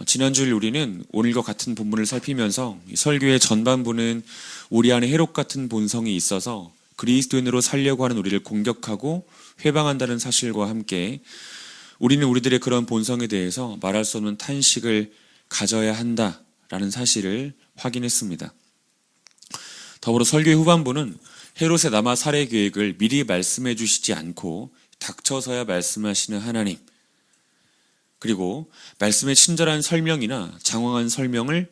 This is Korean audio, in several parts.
지난주일 우리는 오늘과 같은 본문을 살피면서 이 설교의 전반부는 우리 안에 해롭 같은 본성이 있어서 그리스도인으로 살려고 하는 우리를 공격하고 회방한다는 사실과 함께 우리는 우리들의 그런 본성에 대해서 말할 수 없는 탄식을 가져야 한다라는 사실을 확인했습니다. 더불어 설교의 후반부는 헤롯의 남아 살해 계획을 미리 말씀해 주시지 않고 닥쳐서야 말씀하시는 하나님, 그리고 말씀의 친절한 설명이나 장황한 설명을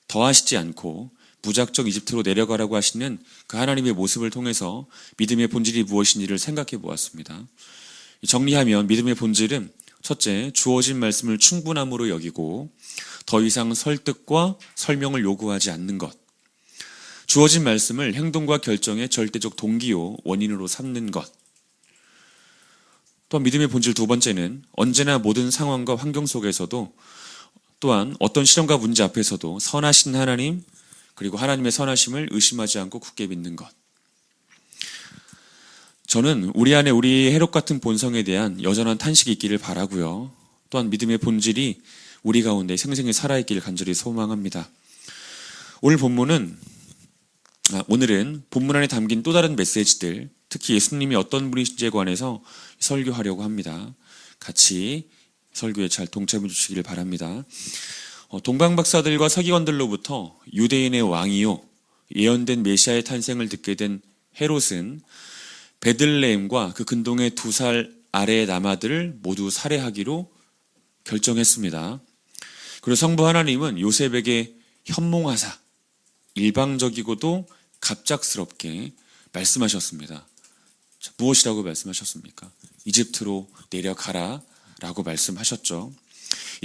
더하시지 않고 무작정 이집트로 내려가라고 하시는 그 하나님의 모습을 통해서 믿음의 본질이 무엇인지를 생각해 보았습니다. 정리하면 믿음의 본질은 첫째, 주어진 말씀을 충분함으로 여기고 더 이상 설득과 설명을 요구하지 않는 것. 주어진 말씀을 행동과 결정의 절대적 동기요, 원인으로 삼는 것. 또한 믿음의 본질 두 번째는 언제나 모든 상황과 환경 속에서도 또한 어떤 시련과 문제 앞에서도 선하신 하나님, 그리고 하나님의 선하심을 의심하지 않고 굳게 믿는 것. 저는 우리 안에 우리의 해롭 같은 본성에 대한 여전한 탄식이 있기를 바라고요. 또한 믿음의 본질이 우리 가운데 생생히 살아있기를 간절히 소망합니다. 오늘은 본문 안에 담긴 또 다른 메시지들, 특히 예수님이 어떤 분이신지에 관해서 설교하려고 합니다. 같이 설교에 잘 동참해 주시기를 바랍니다. 동방박사들과 서기관들로부터 유대인의 왕이요 예언된 메시아의 탄생을 듣게 된 헤롯은 베들레헴과 그 근동의 2살 아래의 남아들을 모두 살해하기로 결정했습니다. 그리고 성부 하나님은 요셉에게 현몽하사 일방적이고도 갑작스럽게 말씀하셨습니다. 무엇이라고 말씀하셨습니까? 이집트로 내려가라 라고 말씀하셨죠.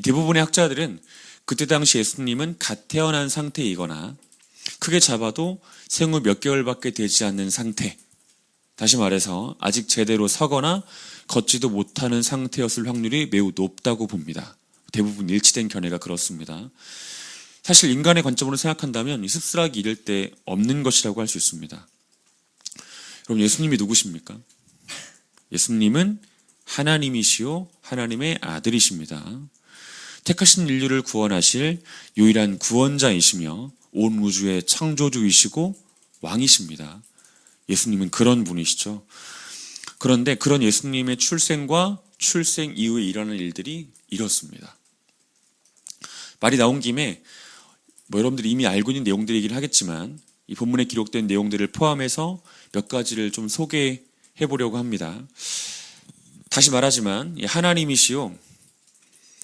대부분의 학자들은 그때 당시 예수님은 갓 태어난 상태이거나 크게 잡아도 생후 몇 개월밖에 되지 않는 상태, 다시 말해서 아직 제대로 서거나 걷지도 못하는 상태였을 확률이 매우 높다고 봅니다. 대부분 일치된 견해가 그렇습니다. 사실 인간의 관점으로 생각한다면 이 씁쓸하게 이를 때 없는 것이라고 할 수 있습니다. 그럼 예수님이 누구십니까? 예수님은 하나님이시요 하나님의 아들이십니다. 택하신 인류를 구원하실 유일한 구원자이시며 온 우주의 창조주이시고 왕이십니다. 예수님은 그런 분이시죠. 그런데 그런 예수님의 출생과 출생 이후에 일어나는 일들이 이렇습니다. 말이 나온 김에 여러분들이 이미 알고 있는 내용들이긴 하겠지만 이 본문에 기록된 내용들을 포함해서 몇 가지를 좀 소개해 보려고 합니다. 다시 말하지만 하나님이시요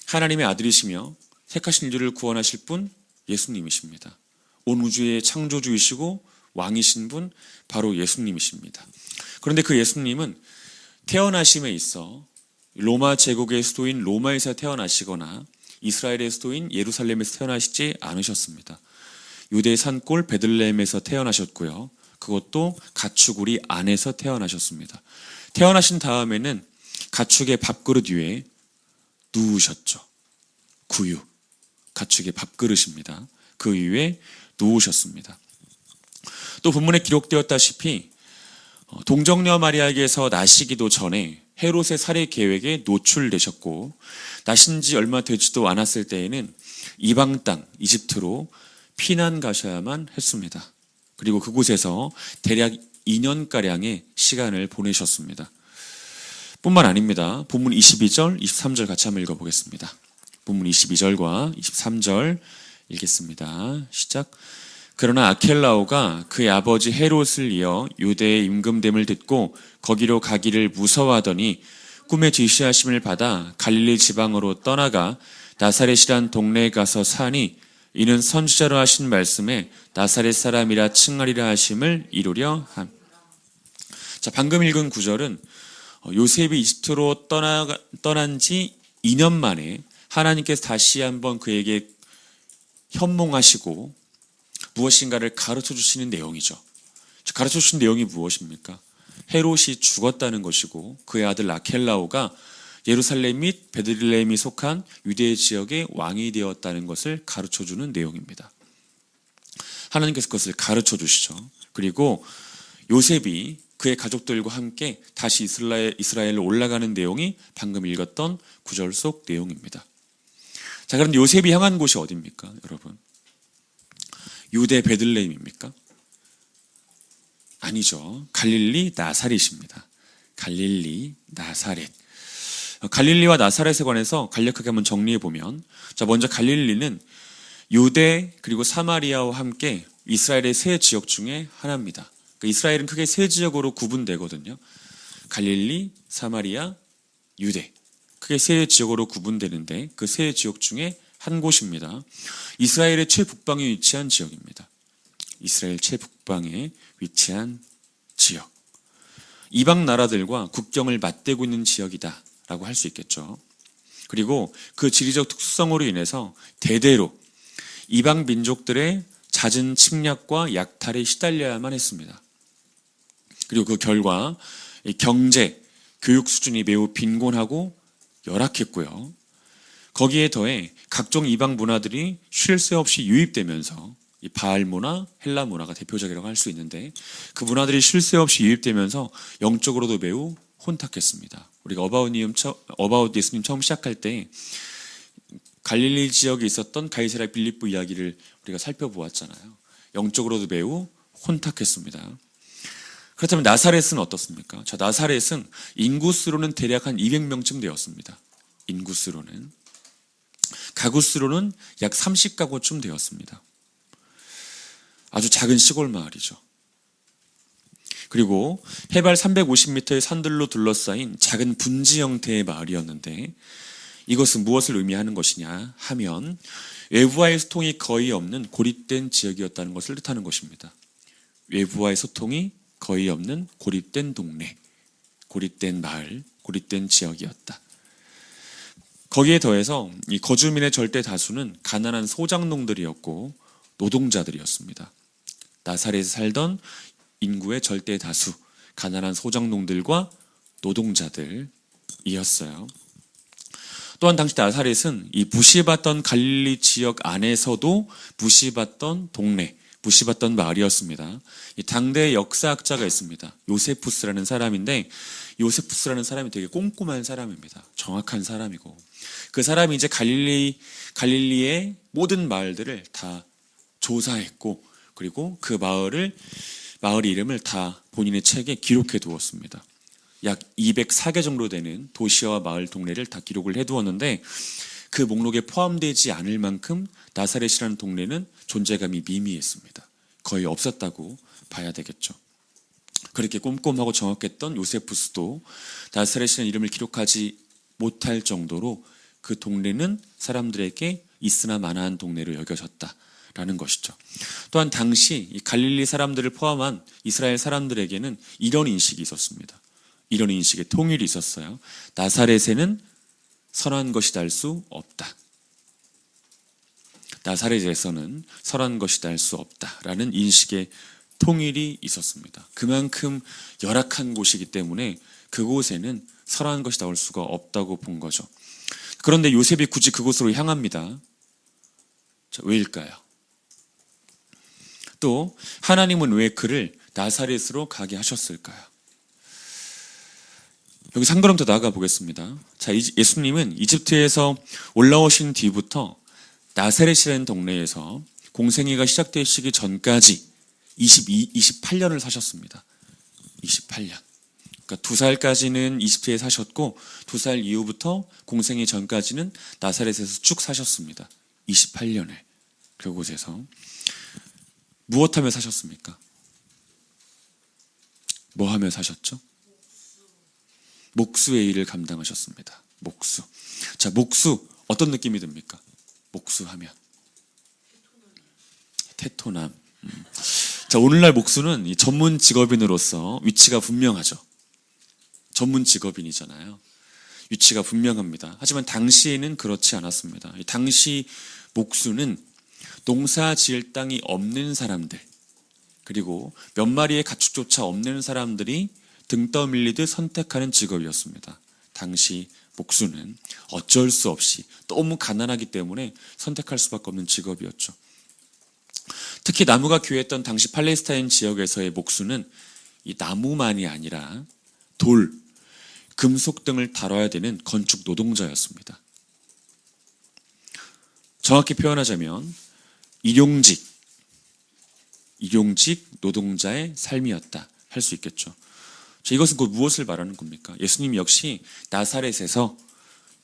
하나님의 아들이시며 택하신 인류를 구원하실 분 예수님이십니다. 온 우주의 창조주이시고 왕이신 분 바로 예수님이십니다. 그런데 그 예수님은 태어나심에 있어 로마 제국의 수도인 로마에서 태어나시거나 이스라엘의 수도인 예루살렘에서 태어나시지 않으셨습니다. 유대의 산골 베들레헴에서 태어나셨고요. 그것도 가축우리 안에서 태어나셨습니다. 태어나신 다음에는 가축의 밥그릇 위에 누우셨죠. 구유, 가축의 밥그릇입니다. 그 위에 누우셨습니다. 또 본문에 기록되었다시피 동정녀 마리아에게서 나시기도 전에 헤롯의 살해 계획에 노출되셨고 나신 지 얼마 되지도 않았을 때에는 이방 땅 이집트로 피난 가셔야만 했습니다. 그리고 그곳에서 대략 2년가량의 시간을 보내셨습니다. 뿐만 아닙니다. 본문 22절, 23절 같이 한번 읽어보겠습니다. 본문 22절과 23절 읽겠습니다. 시작. 그러나 아켈라오가 그의 아버지 헤롯을 이어 유대의 임금됨을 듣고 거기로 가기를 무서워하더니 꿈에 지시하심을 받아 갈릴리 지방으로 떠나가 나사렛이란 동네에 가서 사니 이는 선지자로 하신 말씀에 나사렛 사람이라 칭하리라 하심을 이루려 함. 자, 방금 읽은 구절은 요셉이 이집트로 떠난 지 2년 만에 하나님께서 다시 한번 그에게 현몽하시고 무엇인가를 가르쳐 주시는 내용이죠. 가르쳐 주신 내용이 무엇입니까? 헤롯이 죽었다는 것이고 그의 아들 아켈라오가 예루살렘 및 베들레헴이 속한 유대 지역의 왕이 되었다는 것을 가르쳐 주는 내용입니다. 하나님께서 그것을 가르쳐 주시죠. 그리고 요셉이 그의 가족들과 함께 다시 이스라엘로 올라가는 내용이 방금 읽었던 구절 속 내용입니다. 자, 그런데 요셉이 향한 곳이 어디입니까, 여러분? 유대 베들레헴입니까? 아니죠. 갈릴리 나사렛입니다. 갈릴리 나사렛. 갈릴리와 나사렛에 관해서 간략하게 한번 정리해 보면, 자, 먼저 갈릴리는 유대 그리고 사마리아와 함께 이스라엘의 세 지역 중에 하나입니다. 그러니까 이스라엘은 크게 세 지역으로 구분되거든요. 갈릴리, 사마리아, 유대. 크게 세 지역으로 구분되는데 그 세 지역 중에 한 곳입니다. 이스라엘의 최북방에 위치한 지역입니다. 이스라엘 최북방에 위치한 지역. 이방 나라들과 국경을 맞대고 있는 지역이다라고 할 수 있겠죠. 그리고 그 지리적 특수성으로 인해서 대대로 이방 민족들의 잦은 침략과 약탈에 시달려야만 했습니다. 그리고 그 결과 경제, 교육 수준이 매우 빈곤하고 열악했고요. 거기에 더해 각종 이방 문화들이 쉴 새 없이 유입되면서 이 바알 문화, 헬라 문화가 대표적이라고 할 수 있는데 그 문화들이 쉴 새 없이 유입되면서 영적으로도 매우 혼탁했습니다. 우리가 어바웃 예수님 처음 시작할 때 갈릴리 지역에 있었던 가이사랴 빌립보 이야기를 우리가 살펴보았잖아요. 영적으로도 매우 혼탁했습니다. 그렇다면 나사렛은 어떻습니까? 자, 나사렛은 인구수로는 대략 한 200명쯤 되었습니다. 인구수로는. 가구수로는 약 30가구쯤 되었습니다. 아주 작은 시골 마을이죠. 그리고 해발 350m의 산들로 둘러싸인 작은 분지 형태의 마을이었는데 이것은 무엇을 의미하는 것이냐 하면 외부와의 소통이 거의 없는 고립된 지역이었다는 것을 뜻하는 것입니다. 외부와의 소통이 거의 없는 고립된 동네, 고립된 마을, 고립된 지역이었다. 거기에 더해서 이 거주민의 절대 다수는 가난한 소작농들이었고 노동자들이었습니다. 나사렛에 살던 인구의 절대 다수, 가난한 소작농들과 노동자들이었어요. 또한 당시 나사렛은 이 무시받던 갈릴리 지역 안에서도 무시받던 동네, 무시받던 마을이었습니다. 이 당대 역사학자가 있습니다. 요세푸스라는 사람인데 요세푸스라는 사람이 되게 꼼꼼한 사람입니다. 정확한 사람이고 그 사람이 이제 갈릴리의 모든 마을들을 다 조사했고 그리고 그 마을 이름을 다 본인의 책에 기록해 두었습니다. 약 204개 정도 되는 도시와 마을 동네를 다 기록을 해두었는데 그 목록에 포함되지 않을 만큼 나사렛이라는 동네는 존재감이 미미했습니다. 거의 없었다고 봐야 되겠죠. 그렇게 꼼꼼하고 정확했던 요세푸스도 나사렛이라는 이름을 기록하지 못할 정도로 그 동네는 사람들에게 있으나 마나한 동네로 여겨졌다라는 것이죠. 또한 당시 이 갈릴리 사람들을 포함한 이스라엘 사람들에게는 이런 인식이 있었습니다. 이런 인식의 통일이 있었어요. 나사렛에는 선한 것이 날 수 없다. 나사렛에서는 선한 것이 날 수 없다라는 인식의 통일이 있었습니다. 그만큼 열악한 곳이기 때문에 그곳에는 선한 것이 나올 수가 없다고 본 거죠. 그런데 요셉이 굳이 그곳으로 향합니다. 자, 왜일까요? 또 하나님은 왜 그를 나사렛으로 가게 하셨을까요? 여기 한 걸음 더 나아가 보겠습니다. 자, 예수님은 이집트에서 올라오신 뒤부터 나사렛이라는 동네에서 공생애가 시작되시기 전까지 28년을 사셨습니다. 28년. 그러니까 2살까지는 이집트에 사셨고 2살 이후부터 공생애 전까지는 나사렛에서 쭉 사셨습니다. 28년을 그곳에서. 무엇하며 사셨습니까? 뭐하며 사셨죠? 목수의 일을 감당하셨습니다. 목수. 자, 목수 어떤 느낌이 듭니까? 목수하면 테토남. 자, 오늘날 목수는 이 전문 직업인으로서 위치가 분명하죠. 전문 직업인이잖아요. 위치가 분명합니다. 하지만 당시에는 그렇지 않았습니다. 당시 목수는 농사 지을 땅이 없는 사람들, 그리고 몇 마리의 가축조차 없는 사람들이 등 떠밀리듯 선택하는 직업이었습니다. 당시 목수는 어쩔 수 없이 너무 가난하기 때문에 선택할 수밖에 없는 직업이었죠. 특히 나무가 귀했던 당시 팔레스타인 지역에서의 목수는 이 나무만이 아니라 돌, 금속 등을 다뤄야 되는 건축 노동자였습니다. 정확히 표현하자면 일용직 노동자의 삶이었다 할 수 있겠죠. 이것은 곧 무엇을 말하는 겁니까? 예수님 역시 나사렛에서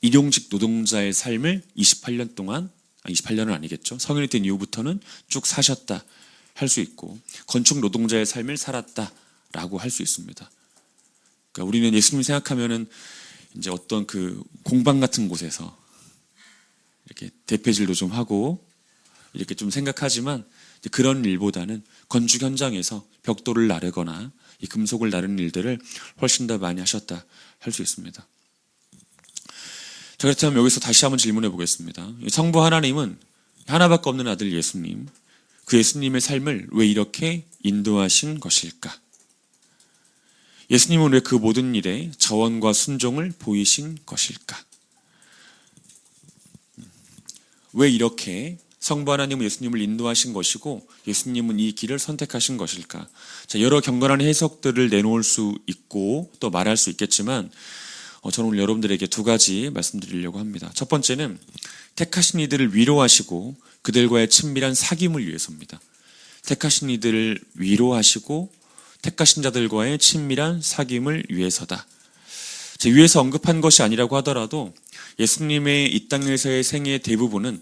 일용직 노동자의 삶을 28년 동안, 28년은 아니겠죠. 성인이 된 이후부터는 쭉 사셨다 할 수 있고, 건축 노동자의 삶을 살았다라고 할 수 있습니다. 그러니까 우리는 예수님 생각하면은 이제 어떤 그 공방 같은 곳에서 이렇게 대패질도 좀 하고 이렇게 좀 생각하지만, 그런 일보다는 건축 현장에서 벽돌을 나르거나 이 금속을 나르는 일들을 훨씬 더 많이 하셨다 할 수 있습니다. 자, 그렇다면 여기서 다시 한번 질문해 보겠습니다. 성부 하나님은 하나밖에 없는 아들 예수님, 그 예수님의 삶을 왜 이렇게 인도하신 것일까? 예수님은 왜 그 모든 일에 저원과 순종을 보이신 것일까? 왜 이렇게 성부 하나님은 예수님을 인도하신 것이고 예수님은 이 길을 선택하신 것일까? 자, 여러 경건한 해석들을 내놓을 수 있고 또 말할 수 있겠지만 저는 오늘 여러분들에게 두 가지 말씀드리려고 합니다. 첫 번째는 택하신 이들을 위로하시고 그들과의 친밀한 사귐을 위해서입니다. 택하신 이들을 위로하시고 택하신 자들과의 친밀한 사귐을 위해서다. 위에서 언급한 것이 아니라고 하더라도 예수님의 이 땅에서의 생애의 대부분은,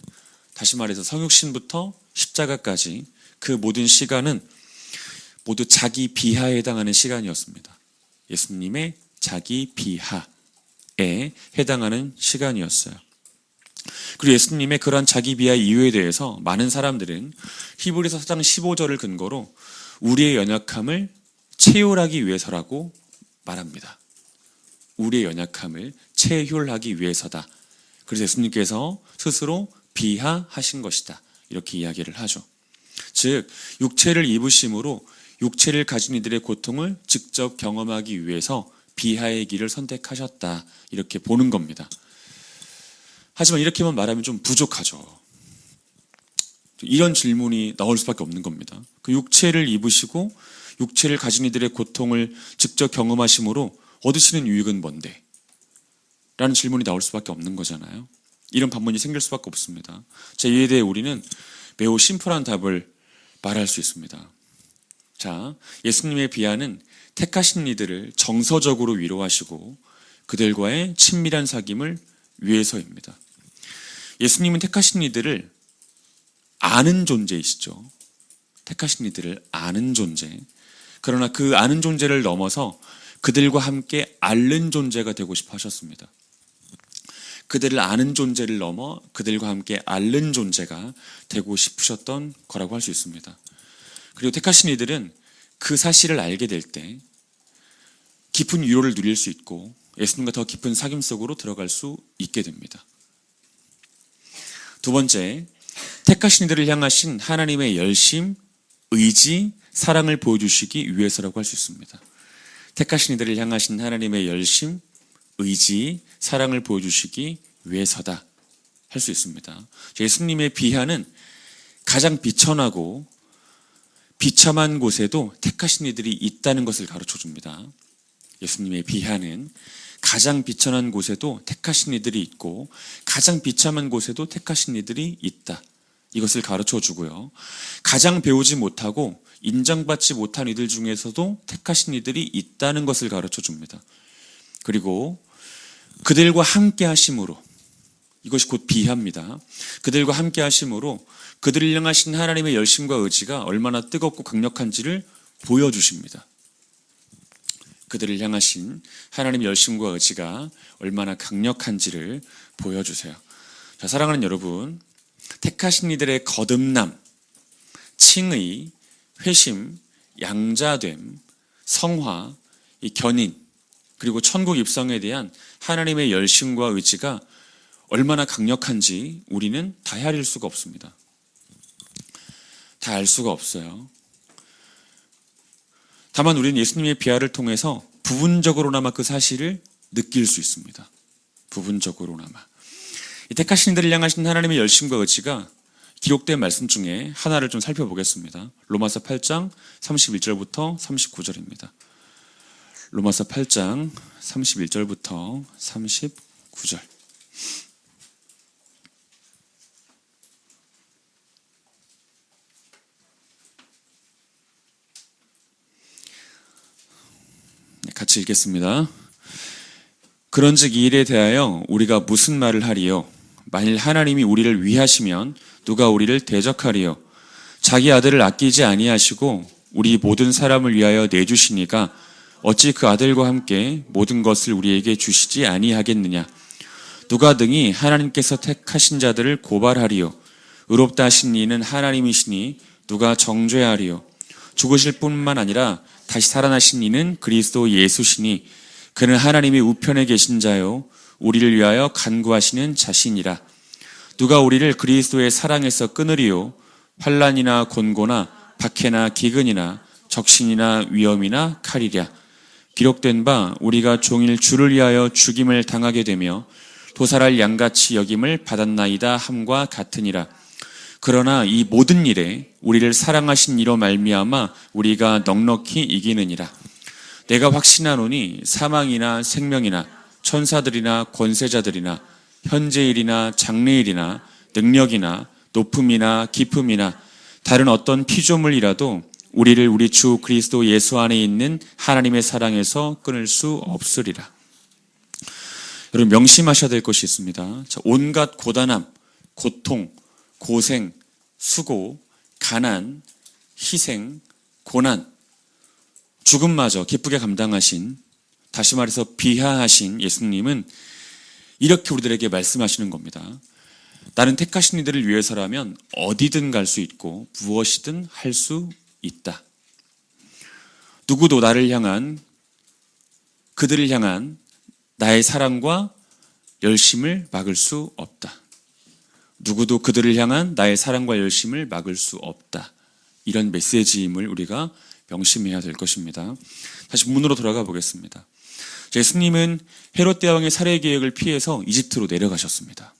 다시 말해서 성육신부터 십자가까지 그 모든 시간은 모두 자기 비하에 해당하는 시간이었습니다. 예수님의 자기 비하에 해당하는 시간이었어요. 그리고 예수님의 그러한 자기 비하 이유에 대해서 많은 사람들은 히브리서 4장 15절을 근거로 우리의 연약함을 체휼하기 위해서라고 말합니다. 우리의 연약함을 체휼하기 위해서다. 그래서 예수님께서 스스로 비하하신 것이다. 이렇게 이야기를 하죠. 즉 육체를 입으심으로 육체를 가진 이들의 고통을 직접 경험하기 위해서 비하의 길을 선택하셨다. 이렇게 보는 겁니다. 하지만 이렇게만 말하면 좀 부족하죠. 이런 질문이 나올 수밖에 없는 겁니다. 그 육체를 입으시고 육체를 가진 이들의 고통을 직접 경험하심으로 얻으시는 유익은 뭔데? 라는 질문이 나올 수밖에 없는 거잖아요. 이런 반문이 생길 수밖에 없습니다. 자, 이에 대해 우리는 매우 심플한 답을 말할 수 있습니다. 자, 예수님의 비하는 택하신 이들을 정서적으로 위로하시고 그들과의 친밀한 사귐을 위해서입니다. 예수님은 택하신 이들을 아는 존재이시죠. 택하신 이들을 아는 존재. 그러나 그 아는 존재를 넘어서 그들과 함께 앓는 존재가 되고 싶어 하셨습니다. 그들을 아는 존재를 넘어 그들과 함께 앓는 존재가 되고 싶으셨던 거라고 할 수 있습니다. 그리고 택하신 이들은 그 사실을 알게 될 때 깊은 위로를 누릴 수 있고 예수님과 더 깊은 사귐 속으로 들어갈 수 있게 됩니다. 두 번째, 택하신 이들을 향하신 하나님의 열심, 의지, 사랑을 보여주시기 위해서라고 할 수 있습니다. 택하신 이들을 향하신 하나님의 열심, 의지, 사랑을 보여주시기 위해서다 할 수 있습니다. 예수님의 비하는 가장 비천하고 비참한 곳에도 택하신 이들이 있다는 것을 가르쳐 줍니다. 예수님의 비하는 가장 비천한 곳에도 택하신 이들이 있고 가장 비참한 곳에도 택하신 이들이 있다. 이것을 가르쳐 주고요. 가장 배우지 못하고 인정받지 못한 이들 중에서도 택하신 이들이 있다는 것을 가르쳐 줍니다. 그리고 그들과 함께 하심으로, 이것이 곧 비하입니다. 그들과 함께 하심으로 그들을 향하신 하나님의 열심과 의지가 얼마나 뜨겁고 강력한지를 보여주십니다. 그들을 향하신 하나님의 열심과 의지가 얼마나 강력한지를 보여주세요. 자, 사랑하는 여러분, 택하신 이들의 거듭남, 칭의, 회심, 양자됨, 성화, 이 견인, 그리고 천국 입성에 대한 하나님의 열심과 의지가 얼마나 강력한지 우리는 다 헤아릴 수가 없습니다. 다 알 수가 없어요. 다만 우리는 예수님의 비하를 통해서 부분적으로나마 그 사실을 느낄 수 있습니다. 부분적으로나마. 이 택하신 이들을 향하신 하나님의 열심과 의지가 기록된 말씀 중에 하나를 좀 살펴보겠습니다. 로마서 8장 31절부터 39절입니다. 로마서 8장 31절부터 39절. 같이 읽겠습니다. 그런즉 이 일에 대하여 우리가 무슨 말을 하리요? 만일 하나님이 우리를 위하시면 누가 우리를 대적하리요? 자기 아들을 아끼지 아니하시고 우리 모든 사람을 위하여 내주시니까 어찌 그 아들과 함께 모든 것을 우리에게 주시지 아니하겠느냐? 누가 등이 하나님께서 택하신 자들을 고발하리요? 의롭다 하신 이는 하나님이시니 누가 정죄하리요? 죽으실 뿐만 아니라 다시 살아나신 이는 그리스도 예수시니 그는 하나님의 우편에 계신 자요 우리를 위하여 간구하시는 자신이라. 누가 우리를 그리스도의 사랑에서 끊으리요? 환난이나 곤고나 박해나 기근이나 적신이나 위험이나 칼이랴. 기록된 바 우리가 종일 주를 위하여 죽임을 당하게 되며 도살할 양같이 여김을 받았나이다 함과 같으니라. 그러나 이 모든 일에 우리를 사랑하신 이로 말미암아 우리가 넉넉히 이기느니라. 내가 확신하노니 사망이나 생명이나 천사들이나 권세자들이나 현재일이나 장래일이나 능력이나 높음이나 깊음이나 다른 어떤 피조물이라도 우리를 우리 주 그리스도 예수 안에 있는 하나님의 사랑에서 끊을 수 없으리라. 여러분 명심하셔야 될 것이 있습니다. 온갖 고단함, 고통, 고생, 수고, 가난, 희생, 고난, 죽음마저 기쁘게 감당하신, 다시 말해서 비하하신 예수님은 이렇게 우리들에게 말씀하시는 겁니다. 나는 택하신 이들을 위해서라면 어디든 갈 수 있고 무엇이든 할 수 있다. 누구도 나를 향한, 그들을 향한 나의 사랑과 열심을 막을 수 없다. 누구도 그들을 향한 나의 사랑과 열심을 막을 수 없다. 이런 메시지임을 우리가 명심해야 될 것입니다. 다시 본문으로 돌아가 보겠습니다. 예수님은 헤롯 대왕의 살해 계획을 피해서 이집트로 내려가셨습니다.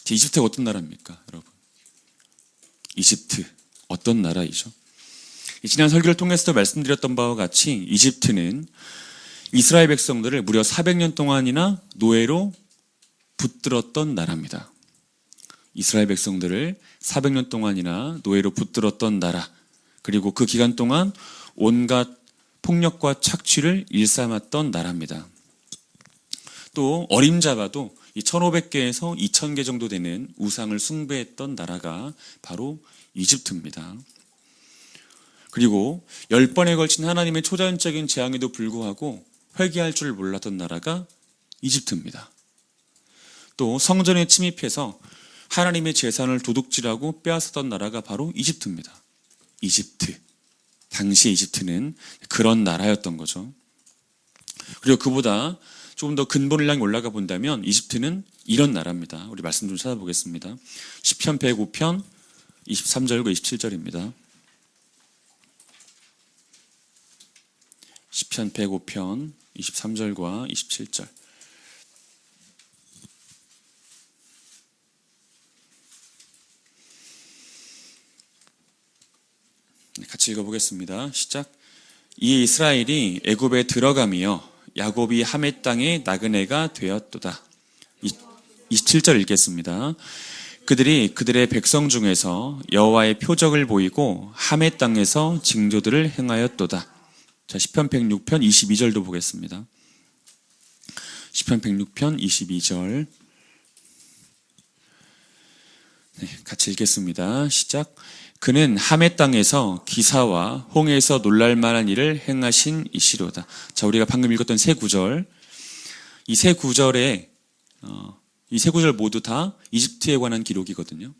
이집트가 어떤 나라입니까, 여러분? 이집트 어떤 나라이죠? 지난 설교를 통해서도 말씀드렸던 바와 같이 이집트는 이스라엘 백성들을 무려 400년 동안이나 노예로 붙들었던 나라입니다. 이스라엘 백성들을 400년 동안이나 노예로 붙들었던 나라, 그리고 그 기간 동안 온갖 폭력과 착취를 일삼았던 나라입니다. 또 어림잡아도 1500개에서 2000개 정도 되는 우상을 숭배했던 나라가 바로 이집트입니다. 그리고 10번에 걸친 하나님의 초자연적인 재앙에도 불구하고 회개할 줄 몰랐던 나라가 이집트입니다. 또 성전에 침입해서 하나님의 재산을 도둑질하고 빼앗았던 나라가 바로 이집트입니다. 이집트. 당시 이집트는 그런 나라였던 거죠. 그리고 그보다 조금 더 근본을 향해 올라가 본다면 이집트는 이런 나라입니다. 우리 말씀 좀 찾아보겠습니다. 시편 105편 23절과 27절입니다. 시편 105편 23절과 27절. 같이 읽어보겠습니다. 시작. 이 이스라엘이 애굽에 들어가며 야곱이 하멜 땅의 나그네가 되었도다. 27절 읽겠습니다. 그들이 그들의 백성 중에서 여호와의 표적을 보이고 하멜 땅에서 징조들을 행하였도다. 자, 시편 106편 22절도 보겠습니다. 시편 106편 22절. 네, 같이 읽겠습니다. 시작. 그는 하멜 땅에서 기사와 홍해에서 놀랄만한 일을 행하신 이시로다. 자, 우리가 방금 읽었던 세 구절, 이 세 구절에 이 세 구절 모두 다 이집트에 관한 기록이거든요.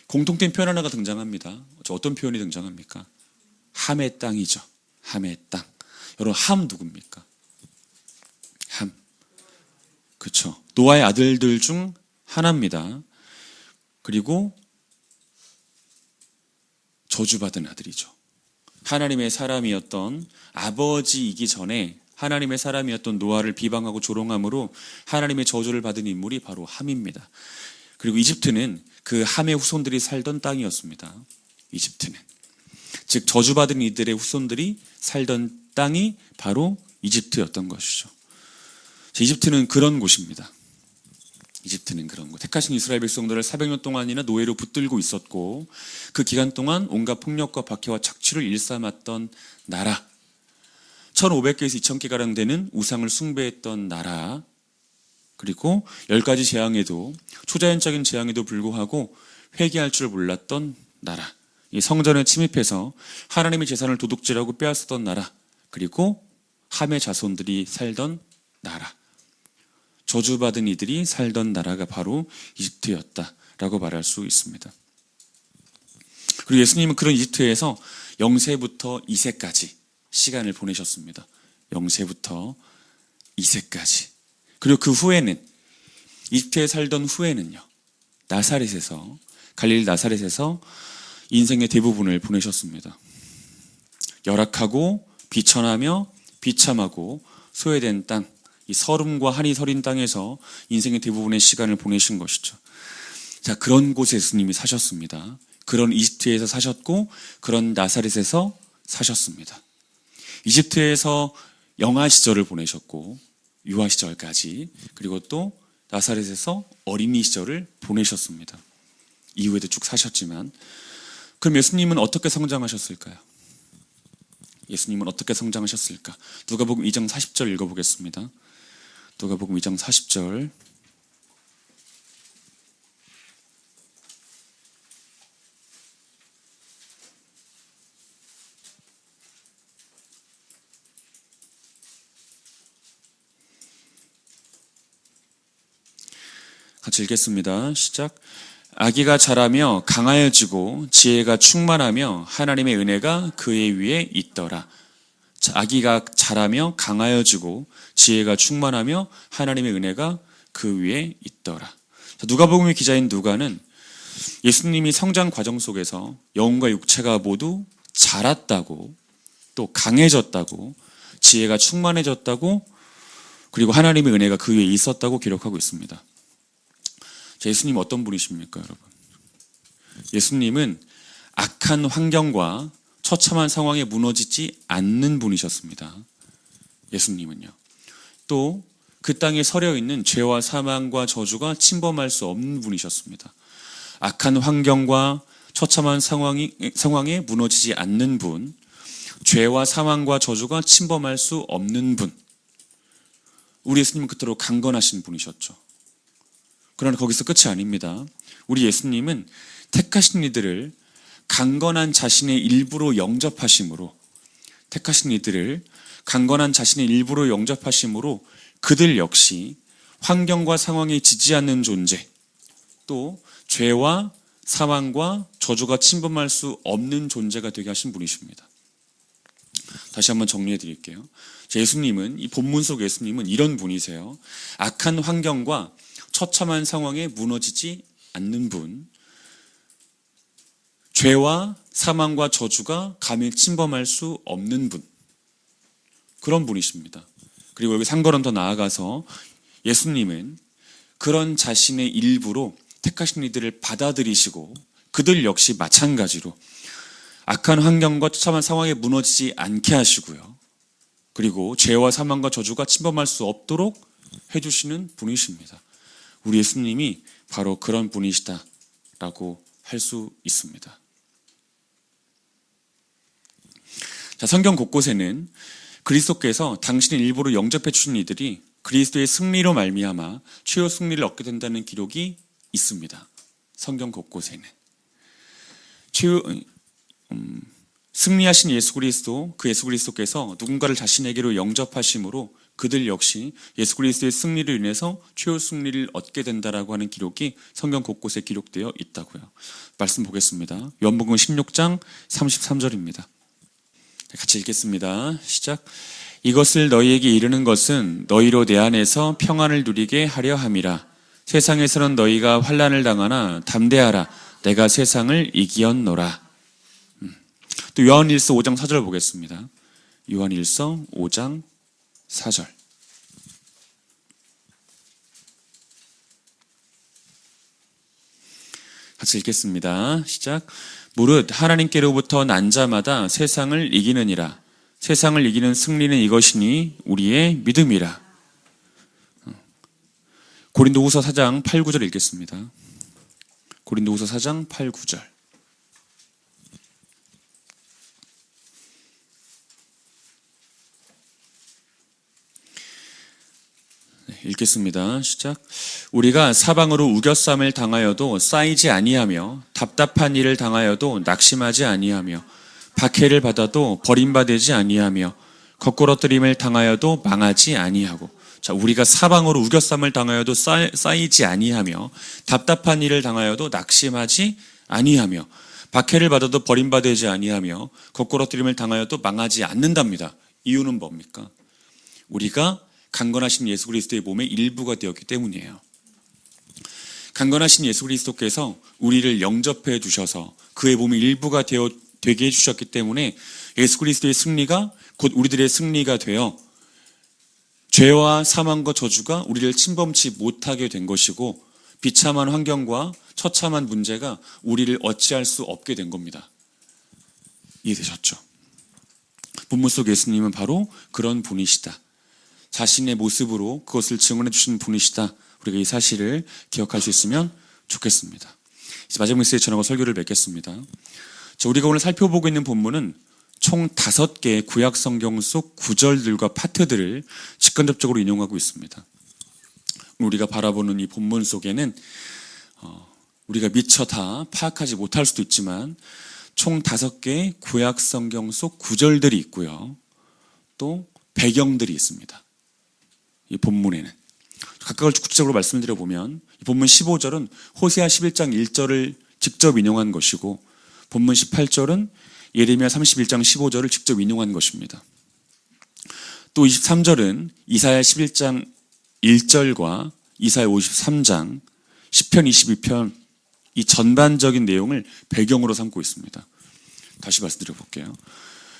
공통된 표현 하나가 등장합니다. 어떤 표현이 등장합니까? 함의 땅이죠. 함의 땅. 여러분, 함 누굽니까? 함. 그렇죠. 노아의 아들들 중 하나입니다. 그리고 저주받은 아들이죠. 하나님의 사람이었던, 아버지이기 전에 하나님의 사람이었던 노아를 비방하고 조롱함으로 하나님의 저주를 받은 인물이 바로 함입니다. 그리고 이집트는 그 함의 후손들이 살던 땅이었습니다. 이집트는. 즉 저주받은 이들의 후손들이 살던 땅이 바로 이집트였던 것이죠. 이집트는 그런 곳입니다. 이집트는 그런 것. 택하신 이스라엘 백성들을 400년 동안이나 노예로 붙들고 있었고 그 기간 동안 온갖 폭력과 박해와 착취를 일삼았던 나라, 1500개에서 2000개가량 되는 우상을 숭배했던 나라, 그리고 10가지 재앙에도, 초자연적인 재앙에도 불구하고 회개할 줄 몰랐던 나라, 이 성전에 침입해서 하나님의 재산을 도둑질하고 빼앗았던 나라, 그리고 함의 자손들이 살던 나라, 저주받은 이들이 살던 나라가 바로 이집트였다라고 말할 수 있습니다. 그리고 예수님은 그런 이집트에서 영세부터 이세까지 시간을 보내셨습니다. 영세부터 이세까지. 그리고 그 후에는, 이집트에 살던 후에는요, 나사렛에서, 갈릴리 나사렛에서 인생의 대부분을 보내셨습니다. 열악하고 비천하며 비참하고 소외된 땅, 이 서름과 한이 서린 땅에서 인생의 대부분의 시간을 보내신 것이죠. 자, 그런 곳에 예수님이 사셨습니다. 그런 이집트에서 사셨고, 그런 나사렛에서 사셨습니다. 이집트에서 영아 시절을 보내셨고, 유아 시절까지, 그리고 또 나사렛에서 어린이 시절을 보내셨습니다. 이후에도 쭉 사셨지만, 그럼 예수님은 어떻게 성장하셨을까요? 예수님은 어떻게 성장하셨을까? 누가복음 2장 40절 읽어보겠습니다. 누가복음 2장 40절. 같이 읽겠습니다. 시작. 아기가 자라며 강하여지고 지혜가 충만하며 하나님의 은혜가 그의 위에 있더라. 아기가 자라며 강하여지고 지혜가 충만하며 하나님의 은혜가 그 위에 있더라. 누가복음의 기자인 누가는 예수님이 성장 과정 속에서 영과 육체가 모두 자랐다고, 또 강해졌다고, 지혜가 충만해졌다고, 그리고 하나님의 은혜가 그 위에 있었다고 기록하고 있습니다. 예수님 어떤 분이십니까, 여러분? 예수님은 악한 환경과 처참한 상황에 무너지지 않는 분이셨습니다. 예수님은요. 또 그 땅에 서려 있는 죄와 사망과 저주가 침범할 수 없는 분이셨습니다. 악한 환경과 처참한 상황에 무너지지 않는 분, 죄와 사망과 저주가 침범할 수 없는 분. 우리 예수님은 그토록 강건하신 분이셨죠. 그러나 거기서 끝이 아닙니다. 우리 예수님은 택하신 이들을 강건한 자신의 일부로 영접하심으로, 택하신 이들을 강건한 자신의 일부로 영접하심으로 그들 역시 환경과 상황에 지지 않는 존재, 또 죄와 사망과 저주가 침범할 수 없는 존재가 되게 하신 분이십니다. 다시 한번 정리해 드릴게요. 예수님은, 이 본문 속 예수님은 이런 분이세요. 악한 환경과 처참한 상황에 무너지지 않는 분, 죄와 사망과 저주가 감히 침범할 수 없는 분, 그런 분이십니다. 그리고 여기 한 걸음 더 나아가서 예수님은 그런 자신의 일부로 택하신 이들을 받아들이시고 그들 역시 마찬가지로 악한 환경과 처참한 상황에 무너지지 않게 하시고요. 그리고 죄와 사망과 저주가 침범할 수 없도록 해주시는 분이십니다. 우리 예수님이 바로 그런 분이시다라고 할 수 있습니다. 자, 성경 곳곳에는 그리스도께서 당신의 일부로 영접해 주신 이들이 그리스도의 승리로 말미암아 최후 승리를 얻게 된다는 기록이 있습니다. 성경 곳곳에는 승리하신 예수 그리스도, 그 예수 그리스도께서 누군가를 자신에게로 영접하심으로 그들 역시 예수 그리스도의 승리를 인해서 최후 승리를 얻게 된다라고 하는 기록이 성경 곳곳에 기록되어 있다고요. 말씀 보겠습니다. 요한복음 16장 33절입니다. 같이 읽겠습니다. 시작. 이것을 너희에게 이르는 것은 너희로 내 안에서 평안을 누리게 하려 함이라. 세상에서는 너희가 환난을 당하나 담대하라. 내가 세상을 이기었노라. 또 요한일서 5장 4절 보겠습니다. 요한일서 5장 4절. 같이 읽겠습니다. 시작. 무릇 하나님께로부터 난 자마다 세상을 이기느니라. 세상을 이기는 승리는 이것이니 우리의 믿음이라. 고린도후서 4장 8, 9절 읽겠습니다. 고린도후서 4장 8, 9절. 읽겠습니다. 시작. 우리가 사방으로 우겨쌈을 당하여도 쌓이지 아니하며 답답한 일을 당하여도 낙심하지 아니하며 박해를 받아도 버림받지 아니하며 거꾸러뜨림을 당하여도 망하지 아니하고. 자, 우리가 사방으로 우겨쌈을 당하여도 쌓이지 아니하며 답답한 일을 당하여도 낙심하지 아니하며 박해를 받아도 버림받지 아니하며 거꾸러뜨림을 당하여도 망하지 않는답니다. 이유는 뭡니까? 우리가 강건하신 예수 그리스도의 몸의 일부가 되었기 때문이에요. 강건하신 예수 그리스도께서 우리를 영접해 주셔서 그의 몸의 일부가 되게 해주셨기 때문에 예수 그리스도의 승리가 곧 우리들의 승리가 되어 죄와 사망과 저주가 우리를 침범치 못하게 된 것이고 비참한 환경과 처참한 문제가 우리를 어찌할 수 없게 된 겁니다. 이해되셨죠? 본문 속 예수님은 바로 그런 분이시다. 자신의 모습으로 그것을 증언해 주신 분이시다. 우리가 이 사실을 기억할 수 있으면 좋겠습니다. 이제 마지막 메시지 전하고 설교를 맺겠습니다. 자, 우리가 오늘 살펴보고 있는 본문은 총 5개의 구약 성경 속 구절들과 파트들을 직간접적으로 인용하고 있습니다. 우리가 바라보는 이 본문 속에는 우리가 미처 다 파악하지 못할 수도 있지만 총 5개의 구약 성경 속 구절들이 있고요. 또 배경들이 있습니다. 이 본문에는 각각을 구체적으로 말씀을 드려보면 이 본문 15절은 호세아 11장 1절을 직접 인용한 것이고 본문 18절은 예레미야 31장 15절을 직접 인용한 것입니다. 또 23절은 이사야 11장 1절과 이사야 53장 10편 22편 이 전반적인 내용을 배경으로 삼고 있습니다. 다시 말씀드려 볼게요.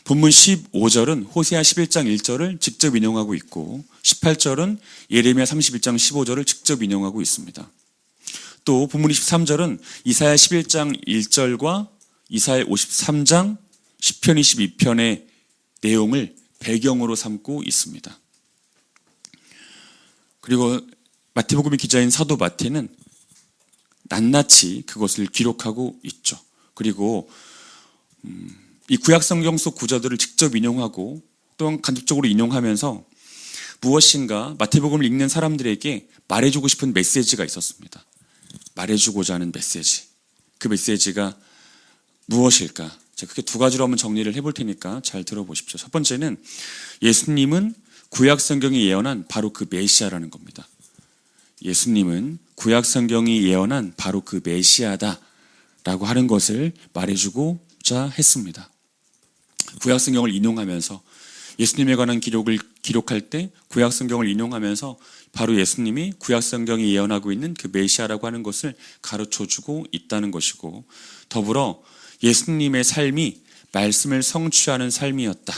본문 15절은 호세아 11장 1절을 직접 인용하고 있고 18절은 예레미야 31장 15절을 직접 인용하고 있습니다. 또 본문 23절은 이사야 11장 1절과 이사야 53장 10편 22편의 내용을 배경으로 삼고 있습니다. 그리고 마태복음의 기자인 사도 마태는 낱낱이 그것을 기록하고 있죠. 그리고 이 구약 성경 속 구절들을 직접 인용하고 또한 간접적으로 인용하면서 무엇인가 마태복음을 읽는 사람들에게 말해주고 싶은 메시지가 있었습니다. 말해주고자 하는 메시지. 그 메시지가 무엇일까? 제가 크게 2가지로 한번 정리를 해볼 테니까 잘 들어보십시오. 첫 번째는 예수님은 구약 성경이 예언한 바로 그 메시아라는 겁니다. 예수님은 구약 성경이 예언한 바로 그 메시아다라고 하는 것을 말해주고자 했습니다. 구약 성경을 인용하면서 예수님에 관한 기록을 기록할 때 구약 성경을 인용하면서 바로 예수님이 구약 성경이 예언하고 있는 그 메시아라고 하는 것을 가르쳐주고 있다는 것이고 더불어 예수님의 삶이 말씀을 성취하는 삶이었다.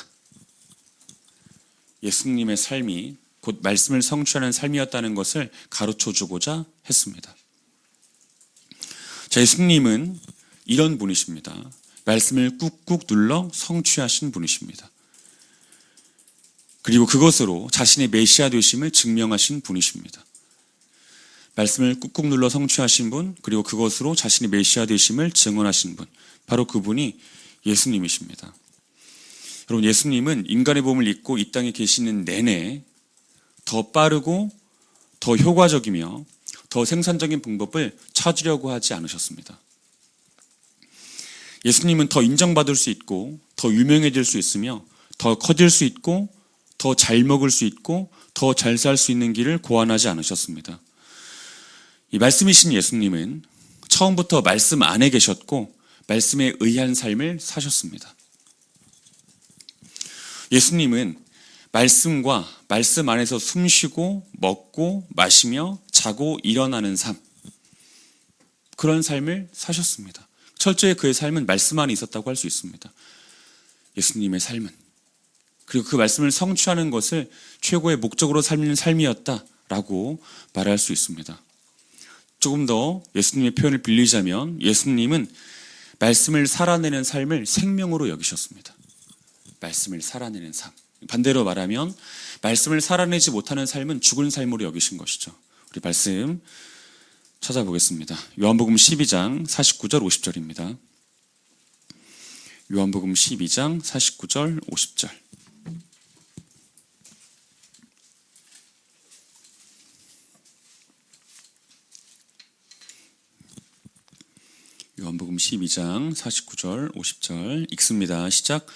예수님의 삶이 곧 말씀을 성취하는 삶이었다는 것을 가르쳐주고자 했습니다. 자, 예수님은 이런 분이십니다. 말씀을 꾹꾹 눌러 성취하신 분이십니다. 그리고 그것으로 자신의 메시아 되심을 증명하신 분이십니다. 말씀을 꾹꾹 눌러 성취하신 분, 그리고 그것으로 자신의 메시아 되심을 증언하신 분, 바로 그분이 예수님이십니다. 여러분, 예수님은 인간의 몸을 입고 이 땅에 계시는 내내 더 빠르고 더 효과적이며 더 생산적인 방법을 찾으려고 하지 않으셨습니다. 예수님은 더 인정받을 수 있고 더 유명해질 수 있으며 더 커질 수 있고 더 잘 먹을 수 있고 더 잘 살 수 있는 길을 고안하지 않으셨습니다. 이 말씀이신 예수님은 처음부터 말씀 안에 계셨고 말씀에 의한 삶을 사셨습니다. 예수님은 말씀과 말씀 안에서 숨쉬고 먹고 마시며 자고 일어나는 삶, 그런 삶을 사셨습니다. 철저히 그의 삶은 말씀 안에 있었다고 할 수 있습니다. 예수님의 삶은. 그리고 그 말씀을 성취하는 것을 최고의 목적으로 삶는 삶이었다라고 말할 수 있습니다. 조금 더 예수님의 표현을 빌리자면 예수님은 말씀을 살아내는 삶을 생명으로 여기셨습니다. 말씀을 살아내는 삶. 반대로 말하면 말씀을 살아내지 못하는 삶은 죽은 삶으로 여기신 것이죠. 우리 말씀 찾아보겠습니다. 요한복음 12장 49절 50절입니다. 요한복음 12장 49절 50절. 요한복음 12장 49절 50절 읽습니다. 시작.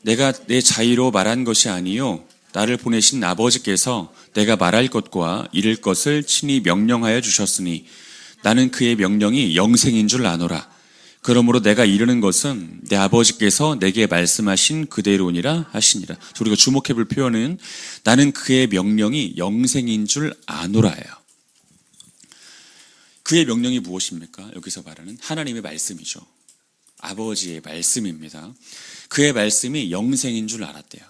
내가 내 자의로 말한 것이 아니요 나를 보내신 아버지께서 내가 말할 것과 이를 것을 친히 명령하여 주셨으니 나는 그의 명령이 영생인 줄 아노라. 그러므로 내가 이르는 것은 내 아버지께서 내게 말씀하신 그대로니라 하시니라. 우리가 주목해 볼 표현은 나는 그의 명령이 영생인 줄 아노라예요. 그의 명령이 무엇입니까? 여기서 말하는 하나님의 말씀이죠. 아버지의 말씀입니다. 그의 말씀이 영생인 줄 알았대요.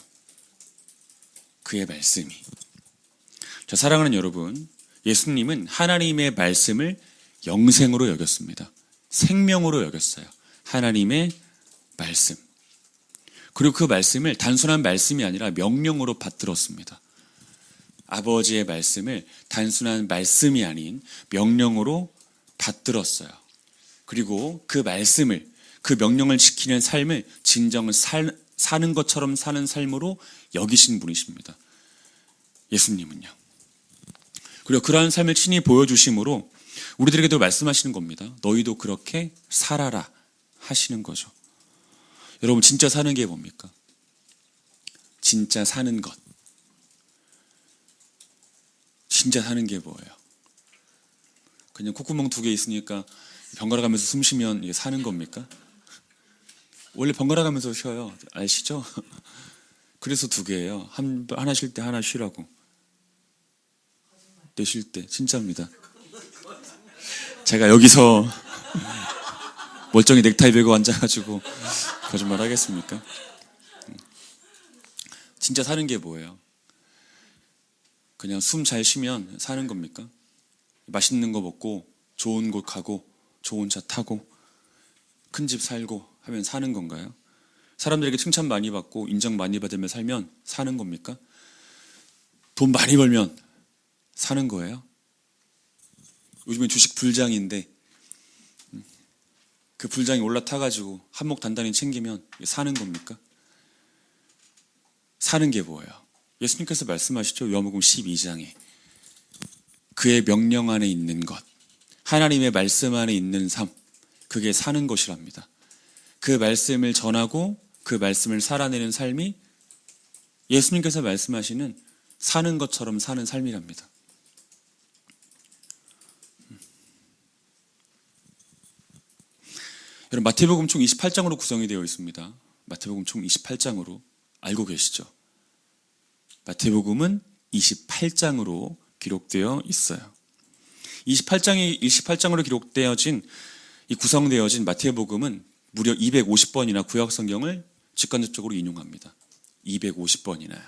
그의 말씀이. 자, 사랑하는 여러분, 예수님은 하나님의 말씀을 영생으로 여겼습니다. 생명으로 여겼어요. 하나님의 말씀. 그리고 그 말씀을 단순한 말씀이 아니라 명령으로 받들었습니다. 아버지의 말씀을 단순한 말씀이 아닌 명령으로 받들었어요. 그리고 그 말씀을, 그 명령을 지키는 삶을 진정 사는 것처럼 사는 삶으로 여기신 분이십니다. 예수님은요. 그리고 그러한 삶을 친히 보여주심으로 우리들에게도 말씀하시는 겁니다. 너희도 그렇게 살아라 하시는 거죠. 여러분, 진짜 사는 게 뭡니까? 진짜 사는 것. 진짜 사는 게 뭐예요? 그냥 콧구멍 2개 있으니까 번갈아 가면서 숨 쉬면 이게 사는 겁니까? 원래 번갈아 가면서 쉬어요. 아시죠? 그래서 2개예요. 하나 쉴 때 하나 쉬라고. 내쉴 때. 진짜입니다. 제가 여기서 멀쩡히 넥타이 베고 앉아가지고 거짓말 하겠습니까? 진짜 사는 게 뭐예요? 그냥 숨 잘 쉬면 사는 겁니까? 맛있는 거 먹고 좋은 곳 가고 좋은 차 타고 큰 집 살고 하면 사는 건가요? 사람들에게 칭찬 많이 받고 인정 많이 받으며 살면 사는 겁니까? 돈 많이 벌면 사는 거예요? 요즘에 주식 불장인데 그 불장이 올라타가지고 한몫 단단히 챙기면 사는 겁니까? 사는 게 뭐예요? 예수님께서 말씀하시죠. 요한복음 12장에 그의 명령 안에 있는 것, 하나님의 말씀 안에 있는 삶, 그게 사는 것이랍니다. 그 말씀을 전하고 그 말씀을 살아내는 삶이 예수님께서 말씀하시는 사는 것처럼 사는 삶이랍니다. 여러분, 마태복음 총 28장으로 구성이 되어 있습니다. 마태복음 총 28장으로 알고 계시죠? 마태복음은 28장으로 기록되어 있어요. 28장으로 기록되어진 이 구성되어진 마태복음은 무려 250번이나 구약 성경을 직간접적으로 인용합니다. 250번이나요.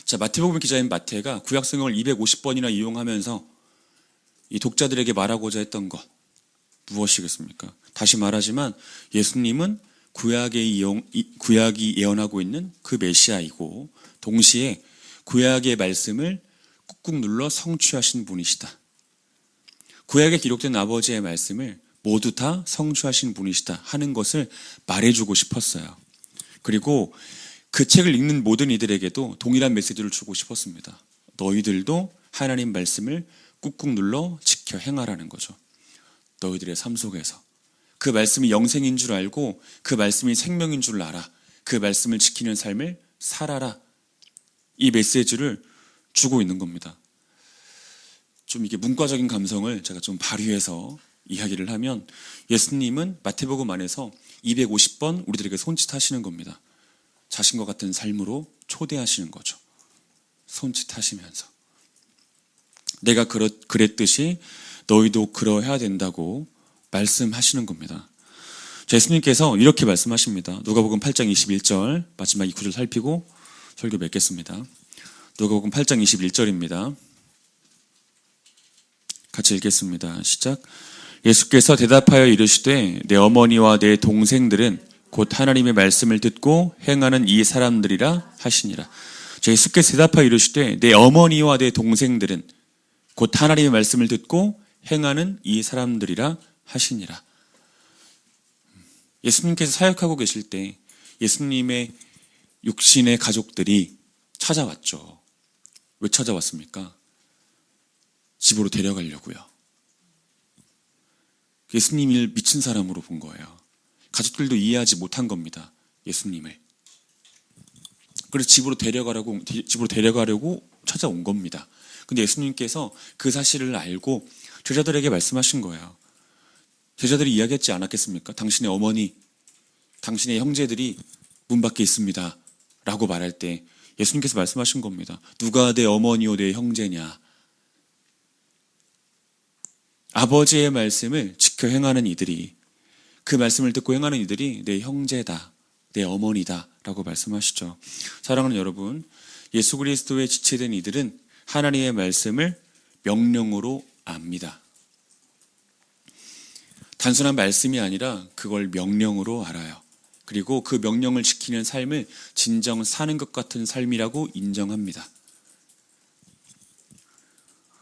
자, 마태복음 기자인 마태가 구약 성경을 250번이나 이용하면서 이 독자들에게 말하고자 했던 것 무엇이겠습니까? 다시 말하지만 예수님은 구약이 예언하고 있는 그 메시아이고 동시에 구약의 말씀을 꾹꾹 눌러 성취하신 분이시다. 구약에 기록된 아버지의 말씀을 모두 다 성취하신 분이시다 하는 것을 말해주고 싶었어요. 그리고 그 책을 읽는 모든 이들에게도 동일한 메시지를 주고 싶었습니다. 너희들도 하나님 말씀을 꾹꾹 눌러 지켜 행하라는 거죠. 너희들의 삶 속에서 그 말씀이 영생인 줄 알고 그 말씀이 생명인 줄 알아. 그 말씀을 지키는 삶을 살아라. 이 메시지를 주고 있는 겁니다. 좀 이게 문과적인 감성을 제가 좀 발휘해서 이야기를 하면 예수님은 마태복음 안에서 250번 우리들에게 손짓하시는 겁니다. 자신과 같은 삶으로 초대하시는 거죠. 손짓하시면서 내가 그랬듯이 너희도 그러해야 된다고 말씀하시는 겁니다. 예수님께서 이렇게 말씀하십니다. 누가복음 8장 21절 마지막 이 구절 살피고 설교 맺겠습니다. 누가복음 8장 21절입니다. 같이 읽겠습니다. 시작. 예수께서 대답하여 이르시되 내 어머니와 내 동생들은 곧 하나님의 말씀을 듣고 행하는 이 사람들이라 하시니라. 예수께서 대답하여 이르시되 내 어머니와 내 동생들은 곧 하나님의 말씀을 듣고 행하는 이 사람들이라 하시니라. 예수님께서 사역하고 계실 때 예수님의 육신의 가족들이 찾아왔죠. 왜 찾아왔습니까? 집으로 데려가려고요. 예수님을 미친 사람으로 본 거예요. 가족들도 이해하지 못한 겁니다. 예수님을. 그래서 집으로 데려가려고 찾아온 겁니다. 근데 예수님께서 그 사실을 알고 제자들에게 말씀하신 거예요. 제자들이 이야기했지 않았겠습니까? 당신의 어머니, 당신의 형제들이 문 밖에 있습니다. 라고 말할 때 예수님께서 말씀하신 겁니다. 누가 내 어머니요 내 형제냐. 아버지의 말씀을 지켜 행하는 이들이, 그 말씀을 듣고 행하는 이들이 내 형제다, 내 어머니다 라고 말씀하시죠. 사랑하는 여러분, 예수 그리스도에 지체된 이들은 하나님의 말씀을 명령으로 압니다. 단순한 말씀이 아니라 그걸 명령으로 알아요. 그리고 그 명령을 지키는 삶을 진정 사는 것 같은 삶이라고 인정합니다.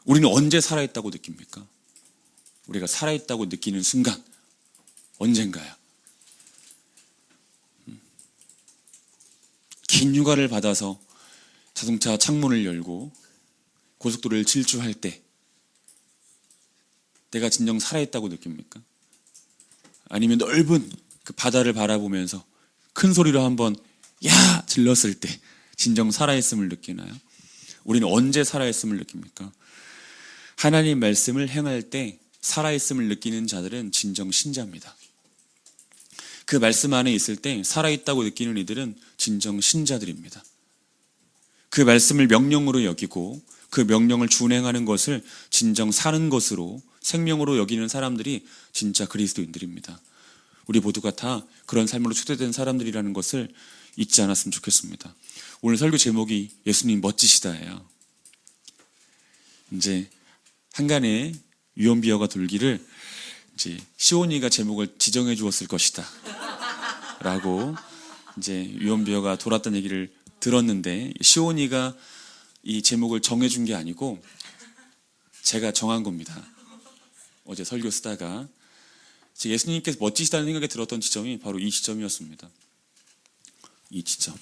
우리는 언제 살아있다고 느낍니까? 우리가 살아있다고 느끼는 순간 언젠가요? 긴 휴가를 받아서 자동차 창문을 열고 고속도로를 질주할 때 내가 진정 살아있다고 느낍니까? 아니면 넓은 그 바다를 바라보면서 큰 소리로 한번 야! 질렀을 때 진정 살아있음을 느끼나요? 우리는 언제 살아있음을 느낍니까? 하나님 말씀을 행할 때 살아있음을 느끼는 자들은 진정 신자입니다. 그 말씀 안에 있을 때 살아있다고 느끼는 이들은 진정 신자들입니다. 그 말씀을 명령으로 여기고 그 명령을 준행하는 것을 진정 사는 것으로 생명으로 여기는 사람들이 진짜 그리스도인들입니다. 우리 모두가 다 그런 삶으로 초대된 사람들이라는 것을 잊지 않았으면 좋겠습니다. 오늘 설교 제목이 예수님 멋지시다예요. 이제 한간에 유언비어가 돌기를 이제 시온이가 제목을 지정해 주었을 것이다 라고 이제 유언비어가 돌았다는 얘기를 들었는데, 시온이가 이 제목을 정해준 게 아니고 제가 정한 겁니다. 어제 설교 쓰다가 예수님께서 멋지시다는 생각이 들었던 지점이 바로 이 지점이었습니다. 이 지점.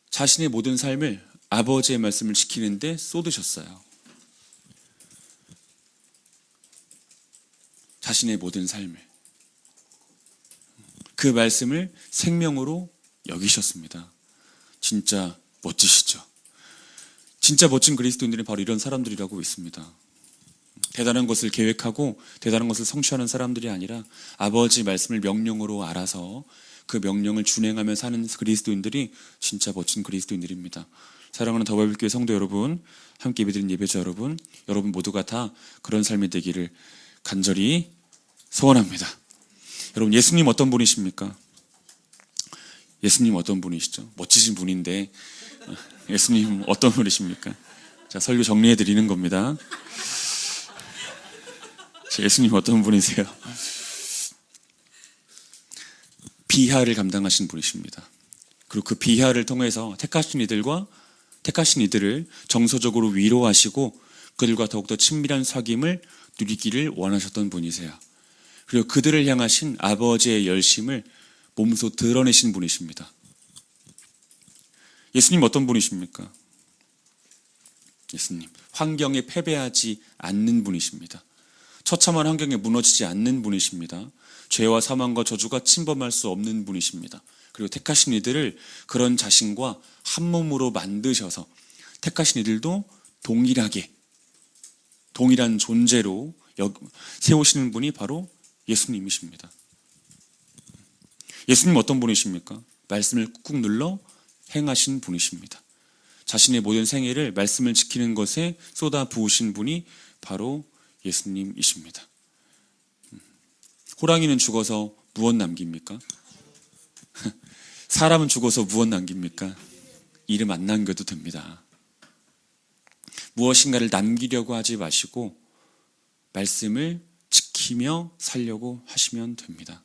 자신의 모든 삶을 아버지의 말씀을 지키는데 쏟으셨어요. 자신의 모든 삶을. 그 말씀을 생명으로 여기셨습니다. 진짜 멋지시죠? 진짜 멋진 그리스도인들은 바로 이런 사람들이라고 있습니다. 대단한 것을 계획하고 대단한 것을 성취하는 사람들이 아니라 아버지 말씀을 명령으로 알아서 그 명령을 준행하며 사는 그리스도인들이 진짜 멋진 그리스도인들입니다. 사랑하는 더바이블교회 성도 여러분, 함께 예배드리는 예배자 여러분 모두가 다 그런 삶이 되기를 간절히 소원합니다. 여러분, 예수님 어떤 분이십니까? 예수님 어떤 분이시죠? 멋지신 분인데 예수님 어떤 분이십니까? 자, 설교 정리해 드리는 겁니다. 예수님 어떤 분이세요? 비하를 감당하신 분이십니다. 그리고 그 비하를 통해서 택하신 이들을 정서적으로 위로하시고 그들과 더욱더 친밀한 사귐을 누리기를 원하셨던 분이세요. 그리고 그들을 향하신 아버지의 열심을 몸소 드러내신 분이십니다. 예수님 어떤 분이십니까? 예수님 환경에 패배하지 않는 분이십니다. 처참한 환경에 무너지지 않는 분이십니다. 죄와 사망과 저주가 침범할 수 없는 분이십니다. 그리고 택하신 이들을 그런 자신과 한 몸으로 만드셔서 택하신 이들도 동일한 존재로 세우시는 분이 바로 예수님이십니다. 예수님 어떤 분이십니까? 말씀을 꾹꾹 눌러 행하신 분이십니다. 자신의 모든 생애를 말씀을 지키는 것에 쏟아 부으신 분이 바로 예수님이십니다. 호랑이는 죽어서 무엇 남깁니까? 사람은 죽어서 무엇 남깁니까? 이름 안 남겨도 됩니다. 무엇인가를 남기려고 하지 마시고 말씀을 지키며 살려고 하시면 됩니다.